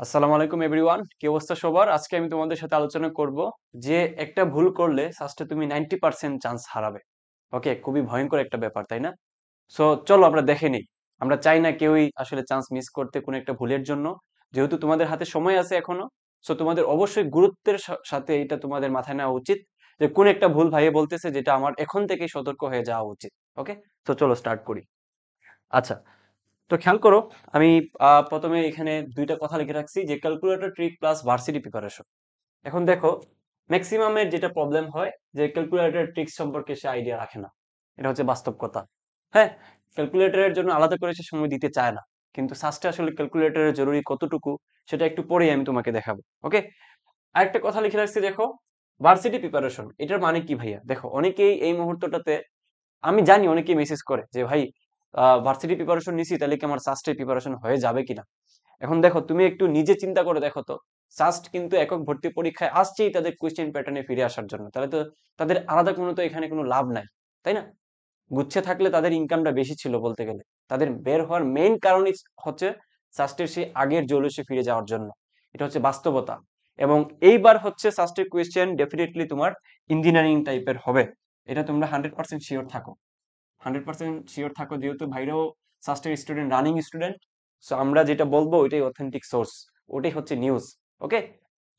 আসসালামু আলাইকুম এভরিওয়ান, কি অবস্থা সবার? আজকে আমি তোমাদের সাথে আলোচনা করব যে একটা ভুল করলে সাস্টে তুমি 90% চান্স হারাবে। ওকে, খুবই ভয়ঙ্কর একটা ব্যাপার, তাই না? সো চলো আমরা দেখে নেই। আমরা চাই না কেউই আসলে চান্স মিস করতে কোনো একটা ভুলের জন্য। যেহেতু তোমাদের হাতে সময় আছে এখনো, সো তোমাদের অবশ্যই গুরুত্বের সাথে এটা তোমাদের মাথায় নেওয়া উচিত যে কোন একটা ভুল ভাইয়ে বলতেছে যেটা আমার এখন থেকেই সতর্ক হয়ে যাওয়া উচিত। ওকে, তো চলো স্টার্ট করি। আচ্ছা, তো খেয়াল করো, আমি প্রথমে এখানে দুইটা কথা লিখে রাখছি যে calculator trick plus varsity preparation. এখন দেখো, ম্যাক্সিমামের যেটা প্রবলেম হয় যে ক্যালকুলেটর ট্রিক্স সম্পর্কে সে আইডিয়া রাখে না। এটা হচ্ছে বাস্তব কথা। হ্যাঁ, ক্যালকুলেটরের জন্য আলাদা করে সে সময় দিতে চায় না। কিন্তু সাস্টে আসলে ক্যালকুলেটরের জরুরি কতটুকু সেটা একটু পরেই আমি তোমাকে দেখাবো। ওকে, আরেকটা কথা লিখে রাখছি, দেখো ভার্সিটি প্রিপারেশন এটার মানে কি ভাইয়া? দেখো, অনেকেই এই মুহূর্তটাতে, আমি জানি অনেকেই মেসেজ করে যে ভাই ভার্সিটি প্রিপারেশন নিছি, তাহলে কি আমার সাস্টে প্রিপারেশন হয়ে যাবে কিনা। এখন দেখো, তুমি একটু নিজে চিন্তা করে দেখো তো, সাস্ট কিন্তু একক ভর্তি পরীক্ষায় আসছেই তাদের কোয়েশ্চেন প্যাটার্নে ফিরে আসার জন্য, তাহলে তো তাদের আলাদা কোনো তো এখানে কোনো লাভ নাই, তাই না? গুচ্ছে থাকলে তাদের ইনকামটা বেশি ছিল বলতে গেলে। তাদের বের হওয়ার মেইন কারণই হচ্ছে সাস্টের সেই আগের জৌলসে ফিরে যাওয়ার জন্য। এটা হচ্ছে বাস্তবতা। এবং এইবার হচ্ছে সাস্টের কোয়েশ্চেন ডেফিনেটলি তোমার ইঞ্জিনিয়ারিং টাইপের হবে। এটা তোমরা 100% শিওর থাকো। 100% শিওর থাকো, যেহেতু ভাইরাও সাস্টের স্টুডেন্ট, রানিং স্টুডেন্ট। সো আমরা যেটা বলবো ওইটাই অথেন্টিক সোর্স, ওটাই হচ্ছে নিউজ। ওকে,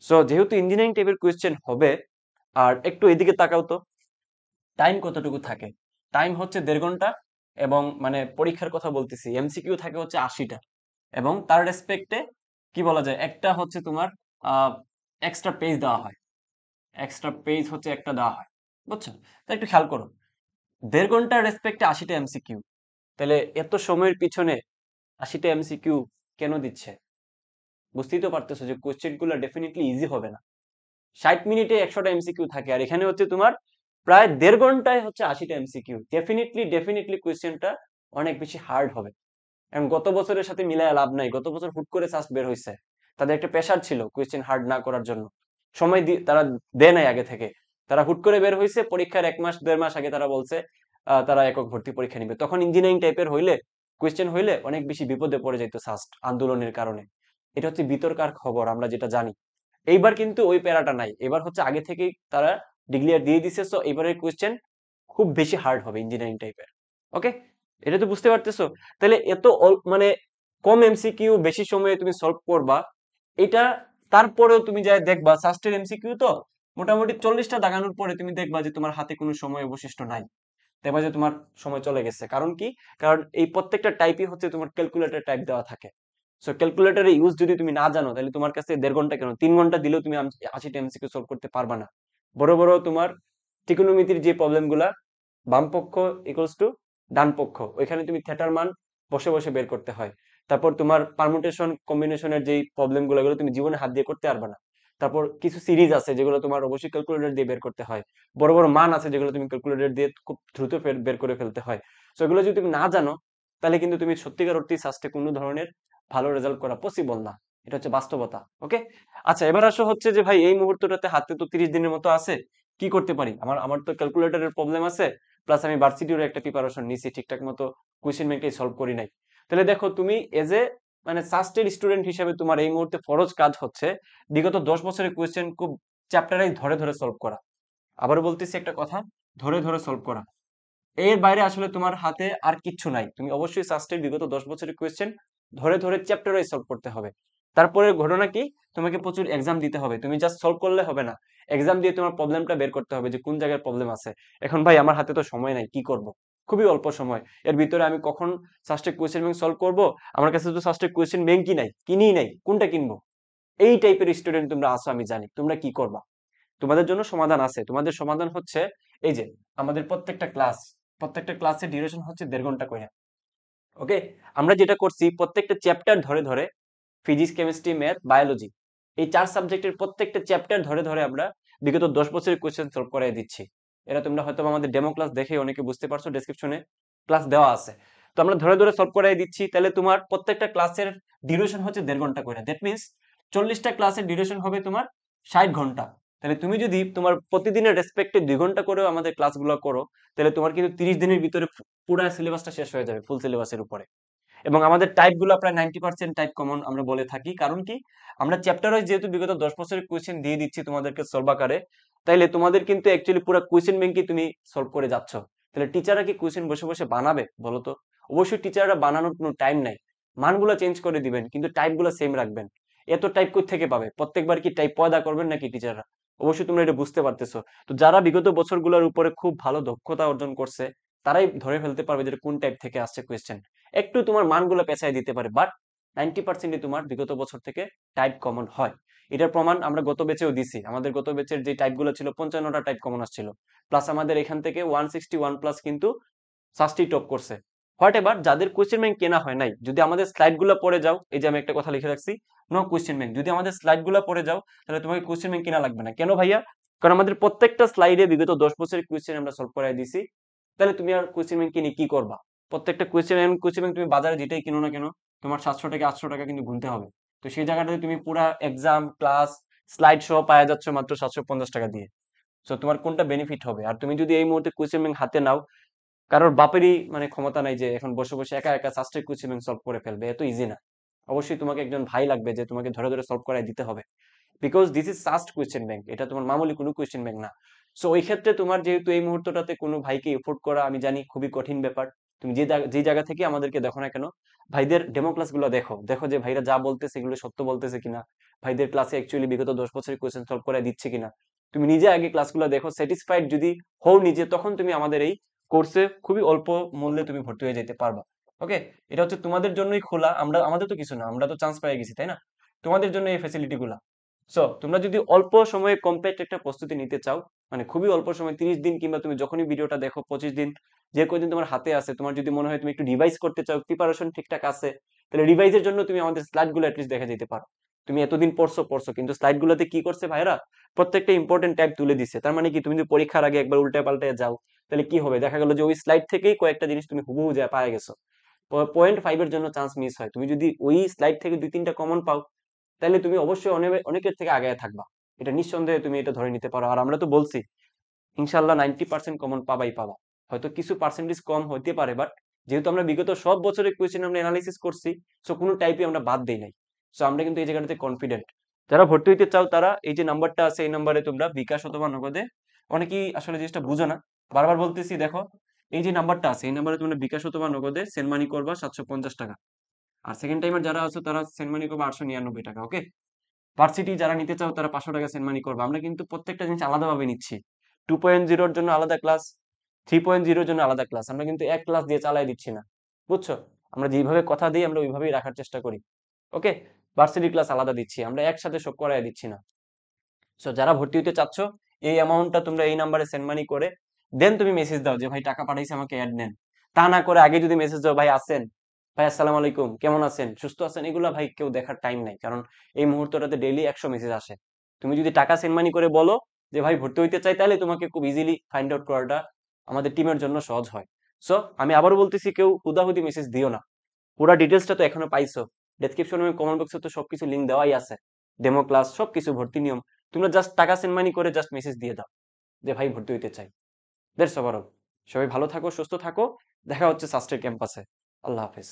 সো যেহেতু ইঞ্জিনিয়ারিং টাইপের কোয়েশ্চেন হবে, আর একটু এদিকে তাকাও তো, টাইম কতটুকু থাকে? টাইম হচ্ছে 1.5 ঘন্টা। এবং মানে পরীক্ষার কথা বলতেছি, এমসিকিউ থাকে হচ্ছে 80টা। এবং তার রেসপেক্টে কি বলা যায়, একটা হচ্ছে তোমার এক্সট্রা পেজ দেওয়া হয়। এক্সট্রা পেজ হচ্ছে একটা দেওয়া হয়, বুঝছো? তা একটু খেয়াল করো, 1.5 ঘন্টার রেসপেক্টে 80টা এমসিকিউ। তাহলে এত সময়ের পিছনে 80টা এমসিকিউ কেন দিচ্ছে? বুঝতেই তো পারতেছো যে কোশ্চেন গুলো ডেফিনেটলি ইজি হবে না। 60 মিনিটে 100টা এমসিকিউ থাকে, আর এখানে হচ্ছে তোমার প্রায় 1.5 ঘন্টায় হচ্ছে 80টা এমসিকিউ। ডেফিনেটলি ডেফিনেটলি কোশ্চেনটা অনেক বেশি হার্ড হবে। এবং গত বছরের সাথে মিলায় লাভ নাই, গত বছর হুট করে সাস্ট বের হয়েছে। তাদের একটা প্রেশার ছিল কোয়েশ্চেন হার্ড না করার জন্য। সময় তারা দেয় নাই আগে থেকে। তারা হুট করে বের হয়েছে, পরীক্ষার 1 মাস 1.5 মাস আগে তারা বলছে তারা একক ভর্তি পরীক্ষা নিবে। তখন ইঞ্জিনিয়ারিং টাইপের হইলে, কোয়েশ্চেন হইলে অনেক বেশি বিপদে পড়ে যেত সাস্ট আন্দোলনের কারণে। এটা হচ্ছে বিতর্কার খবর, আমরা যেটা জানি। এইবার কিন্তু ওই প্যারাটা নাই, এবার হচ্ছে আগে থেকেই তারা ডিক্লিয়ার দিয়ে দিছে। সো এবারের কোয়েশ্চেন খুব বেশি হার্ড হবে ইঞ্জিনিয়ারিং টাইপের। ওকে, এটা তো বুঝতে পারতেছো? তাহলে এত মানে কম এমসিকিউ বেশি সময়ে তুমি সলভ করবা, এটা। তারপরেও তুমি যাই দেখবা সাস্টের এমসিকিউ তো মোটামুটি 40টা দাগানোর পরে তুমি দেখবা যে তোমার হাতে কোনো সময় অবশিষ্ট নাই। দেখবা যে তোমার সময় চলে গেছে। কারণ কি? কারণ এই প্রত্যেকটা টাইপই হচ্ছে তোমার ক্যালকুলেটর টাইপ দেওয়া থাকে। সো ক্যালকুলেটরের ইউজ যদি তুমি না জানো, তাহলে তোমার কাছে 1.5 ঘন্টা কেন, 3 ঘন্টা দিলেও তুমি 80টা এমসিকিউ সলভ করতে পারবা না। বড় বড় তোমার ত্রিকোণমিতির যে প্রবলেম গুলা, বাম পক্ষ ইকুয়ালস টু ডান পক্ষ, ওইখানে তুমি থিটার মান বসে বসে বের করতে হয়। তারপর তোমার পারমুটেশন কম্বিনেশনের যেই প্রবলেম গুলো, এগুলো তুমি জীবনে হাত দিয়ে করতে পারবে না। তারপর কিছু সিরিজ আছে যেগুলো তোমার অবশ্যই ক্যালকুলেটর দিয়ে বের করতে হয়। বড় বড় মান আছে যেগুলো তুমি ক্যালকুলেটর দিয়ে খুব দ্রুত বের করে ফেলতে হয়। তো এগুলো যদি তুমি না জানো, তাহলে কিন্তু তুমি সত্যিকার অর্থে সাস্টে কোনো ধরনের ভালো রেজাল্ট করা পসিবল না। এটা হচ্ছে বাস্তবতা। ওকে, আচ্ছা, এবার আসো হচ্ছে যে ভাই এই মুহূর্তটাতে হাতে তো 30 দিনের মতো আছে, কি করতে পারি? আমার আমার তো ক্যালকুলেটরের প্রবলেম আছে, প্লাস আমি ভার্সিটির একটা প্রিপারেশন নিছি ঠিকঠাক মতো, কোয়েশ্চেন ব্যাংকটাই সলভ করি নাই। তাহলে দেখো, তুমি এজ এ মানে সাস্টের স্টুডেন্ট হিসেবে তোমার এই মুহূর্তে ফরজ কাজ হচ্ছে বিগত 10 বছরের কোয়েশ্চেন খুব চ্যাপ্টারাইজ ধরে ধরে সলভ করা। আবারও বলতেছি একটা কথা, ধরে ধরে সলভ করা। এর বাইরে আসলে তোমার হাতে আর কিচ্ছু নাই। তুমি অবশ্যই সাস্টের বিগত 10 বছরের কোয়েশ্চেন ধরে ধরে চ্যাপ্টার ওয়াইজ সলভ করতে হবে। তারপরে ঘটনা কি, তোমাকে প্রচুর এক্সাম দিতে হবে। তুমি জাস্ট সলভ করলে হবে না, এক্সাম দিয়ে তোমার প্রবলেমটা বের করতে হবে যে কোন জায়গায় প্রবলেম আছে। এখন ভাই আমার হাতে তো সময় নাই, কি করব? খুবই অল্প সময়, এর ভিতরে আমি কখন সাস্টের কোয়েশ্চেন ব্যাংক সলভ করব? আমার কাছে তো সাস্টের কোয়েশ্চেন ব্যাংকই নাই, কিনিই নাই, কোনটা কিনবো? এই টাইপের স্টুডেন্ট তোমরা আসো, আমি জানি। তোমরা কি করবা? তোমাদের জন্য সমাধান আছে। তোমাদের সমাধান হচ্ছে এই যে আমাদের প্রত্যেকটা ক্লাসের ডিউরেশন হচ্ছে 1.5 ঘন্টা করে। ওকে, আমরা যেটা করছি প্রত্যেকটা চ্যাপ্টার ধরে ধরে, ফিজিক্স, কেমিস্ট্রি, ম্যাথ, বায়োলজি, এই 4 সাবজেক্টের প্রত্যেকটা চ্যাপ্টার ধরে ধরে আমরা বিগত 10 বছরের কোয়েশ্চেন সলভ করাই দিচ্ছি। এটা তোমরা হয়তো আমাদের ডেমো ক্লাস দেখে অনেকে বুঝতে পারছো, ডেসক্রিপশনে ক্লাস দেওয়া আছে। তো আমরা ধরে ধরে সলভ করাই দিচ্ছি। তাহলে তোমার প্রত্যেকটা ক্লাসের ডিউরেশন হচ্ছে 1.5 ঘন্টা করে। দ্যাট মিনস 40টা ক্লাসের ডিউরেশন হবে তোমার 60 ঘন্টা। তাহলে তুমি যদি তোমার প্রতিদিনের রেসপেক্টে 2 ঘন্টা করেও আমাদের ক্লাসগুলো করো, তাহলে তোমার কিন্তু 30 দিনের ভিতরে পুরো সিলেবাসটা শেষ হয়ে যাবে, ফুল সিলেবাসের উপরে। এবং আমাদের টাইপগুলো প্রায় 90% টাইপ কমন আমরা বলে থাকি। কারণ কি, আমরা চ্যাপ্টার ওয়াইজ যেহেতু বিগত 10 বছরের কোয়েশ্চেন দিয়ে দিচ্ছি তোমাদেরকে সলভ আকারে, তাইলে তোমাদের কিন্তু অ্যাকচুয়ালি পুরো কোয়েশ্চেন ব্যাংকই তুমি সলভ করে যাচ্ছ। তাহলে টিচাররা কি কোয়েশ্চেন বসে বসে বানাবে বলো তো? অবশ্যই টিচাররা বানানোর কোনো টাইম নাই। মানগুলো চেঞ্জ করে দিবেন কিন্তু টাইপগুলো সেম রাখবেন। এত টাইপ কই থেকে পাবে? প্রত্যেকবার কি টাইপ পয়দা করবেন নাকি টিচাররা? অবশ্যই তোমরা এটা বুঝতে পারতেছো। তো যারা বিগত বছরগুলোর উপরে খুব ভালো দক্ষতা অর্জন করছে, তারাই ধরে ফেলতে পারবে যে কোন টাইপ থেকে আসছে কোয়েশ্চেন। একটু তোমার মানগুলো পেঁচাই দিতে পারে, বাট 90%ই তোমার বিগত বছর থেকে টাইপ কমন হয়। এটার প্রমাণ আমরা গত ব্যাচেও দিছি। আমাদের গত ব্যাচের যে টাইপগুলো ছিল 55টা টাইপ কমন আসছিল, প্লাস আমাদের এখান থেকে 161 প্লাস কিন্তু সাস্টি টপ করছে। হোয়াট এভার, যাদের কোয়েশ্চেন ব্যাংক কেনা হয় নাই, যদি আমাদের স্লাইড গুলো পড়ে যাও, এই যে আমি একটা কথা লিখে রাখছি, নো কোয়েশ্চেন ব্যাংক, যদি আমাদের স্লাইড গুলো পড়ে যাও তাহলে তোমাকে কোয়েশ্চেন ব্যাংক কেনা লাগবে না। কেন ভাইয়া? কারণ আমাদের প্রত্যেকটা স্লাইডে বিগত 10 বছরের কোয়েশ্চেন আমরা সলভ করাই দিছি। তাহলে তুমি আর কোয়েশ্চেন ব্যাংক কিনে কি করবা? প্রত্যেকটা কোয়েশ্চেন ব্যাংক তুমি বাজারে যেটাই কিনো না কেন, তোমার 700 টাকা 800 টাকা কিন্তু গুনতে হবে। তো সেই জায়গাটাতে তুমি পুরা এক্সাম ক্লাস স্লাইড সহ পাওয়া যাচ্ছ মাত্র 750 টাকা দিয়ে। সো তোমার কোনটা বেনিফিট হবে? আর তুমি যদি এই মুহূর্তে কোয়েশ্চেন ব্যাংক হাতে নাও, কারোর বাপেরই মানে ক্ষমতা নাই যে এখন বসে বসে একা একা সাস্টের কোয়েশ্চেন সলভ করে ফেলবে, এত ইজি না। অবশ্যই তোমাকে একজন ভাই লাগবে যে তোমাকে ধরে ধরে সলভ করাই দিতে হবে, because this is SUST question bank, এটা তোমার মামুলি কোনো কোয়েশ্চেন ব্যাংক না। সো ওই ক্ষেত্রে তোমার যেহেতু এই মুহূর্তটাতে কোনো ভাইকে এফোর্ড করা আমি জানি খুবই কঠিন ব্যাপার, তুমি যে জায়গা থেকে আমাদেরকে দেখো না কেন, ভাইদের ডেমো ক্লাস গুলো দেখো, দেখো যে ভাইরা যা বলতেছে এগুলো সত্য বলতেছে কিনা, ভাইদের ক্লাসে অ্যাকচুয়ালি বিগত 10 বছরের কোয়েশ্চেন সলভ করে দিচ্ছে কিনা। তুমি নিজে আগে ক্লাসগুলো দেখো, স্যাটিসফাইড যদি হও নিজে, তখন তুমি আমাদের এই কোর্সে খুবই অল্প মূল্যে তুমি ভর্তি হয়ে যেতে পারবা। ওকে, এটা হচ্ছে তোমাদের জন্যই খোলা, আমরা আমাদের তো কিছু না, আমরা তো চান্স পেয়ে গেছি তাই না? তোমাদের জন্য এই ফ্যাসিলিটি গুলা। সো তোমরা যদি অল্প সময়ে কম্প্যাক্ট একটা প্রস্তুতি নিতে চাও, মানে খুবই অল্প সময় 30 দিন, কিংবা তুমি যখনই ভিডিওটা দেখো 25 দিন, যে কয়দিন তোমার হাতে আছে, তোমার যদি মনে হয় তুমি একটু রিভাইজ করতে চাও, প্রিপারেশন ঠিকঠাক আছে, তাহলে রিভাইজের জন্য তুমি আমাদের স্লাইড গুলো অ্যাটলিস্ট দেখে যেতে পারো। তুমি এতদিন পড়ছো পড়ছো, কিন্তু স্লাইড গুলোতে কি করছে ভাইরা, প্রত্যেকটা ইম্পর্টেন্ট ট্যাগ তুলে দিচ্ছে। তার মানে কি, তুমি যদি পরীক্ষার আগে একবার উল্টে পাল্টে যাও, তাহলে কি হবে? দেখা গেল যে ওই স্লাইড থেকেই কয়েকটা জিনিস তুমি হুবহু যা পায়ে গেছো। 0.5-এর জন্য চান্স মিস হয়। তুমি যদি ওই স্লাইড থেকে 2-3টা কমন পাও, তাহলে তুমি অবশ্যই অনেকের থেকে আগে থাকবা। এটা নিঃসন্দেহে তুমি এটা ধরে নিতে পারো। আর আমরা তো বলছি ইনশাল্লাহ 90% কমন পাবাই পাবা। হয়তো কিছু পার্সেন্টেজ কম হইতে পারে, বাট যেহেতু আমরা বিগত সব বছরের কোয়েশ্চেন আমরা অ্যানালাইসিস করছি, সো কোনো টাইপই আমরা বাদ দেই নাই। সো আমরা কিন্তু এই জায়গাটাতে কনফিডেন্ট। যারা ভর্তি হইতে চাও তারা এই যে নাম্বারটা আছে, এই নাম্বারে তোমরা বিকাশ অথবা নগদে, অনেকেই আসলে জিনিসটা বুঝো না, বারবার বলতেছি, দেখো এই যে নাম্বারটা আছে, এই নাম্বারে তোমরা বিকাশ অথবা নগদে সেন্ড মানি করবা 750 টাকা। আর সেকেন্ড টাইমার যারা আছে তারা সেন্ড মানি করবা 899 টাকা। ওকে, ভার্সিটি যারা নিতে চাও তারা 500 টাকা সেন্ড মানি করবে। আমরা কিন্তু প্রত্যেকটা জিনিস আলাদাভাবে নিচ্ছি। 2.0-র জন্য আলাদা ক্লাস, 3.0-র জন্য আলাদা ক্লাস, আমরা কিন্তু এক ক্লাস দিয়ে চালাই দিচ্ছি না। বুঝছো? আমরা যেভাবে কথা দিই আমরা ওইভাবেই রাখার চেষ্টা করি। ওকে, ভার্সিটি ক্লাস আলাদা দিচ্ছি, আমরা একসাথে সব করাই দিচ্ছি না। সো যারা ভর্তি হতে চাচ্ছ, এই অ্যামাউন্টটা তোমরা এই নাম্বারে সেন্ড মানি করে দেন তুমি মেসেজ দাও যে ভাই টাকা পাঠাইছে, আমাকে অ্যাড নেন। তা না করে আগে যদি মেসেজ দাও, ভাই আছেন, ভাই আসসালামু আলাইকুম, কেমন আছেন, সুস্থ আছেন, এগুলা ভাই কেউ দেখার টাইম নাই। কারণ এই মুহূর্তটাতে ডেইলি 100 মেসেজ আসে। তুমি যদি টাকা সেন্ড মানি করে বলো যে ভাই ভর্তি হইতে চাই, তাহলে তোমাকে খুব ইজিলি ফাইন্ড আউট করাটা আমাদের টিমের জন্য সহজ হয়। সো আমি আবারও বলতেছি, কেউ হুদাহুদি মেসেজ দিও না। পুরা ডিটেলসটা তো এখনো পাইছো, ডেসক্রিপশনে কমেন্ট বক্সে তো সবকিছু লিংক দেওয়াই আছে, ডেমো ক্লাস সবকিছু, ভর্তি নিয়ম। তোমরা জাস্ট টাকা সেন্ড মানি করে জাস্ট মেসেজ দিয়ে দাও যে ভাই ভর্তি হইতে চাই। That's overall. সবাই ভালো থাকো, সুস্থ থাকো। দেখা হচ্ছে সাস্টের ক্যাম্পাসে। আল্লাহ হাফেজ।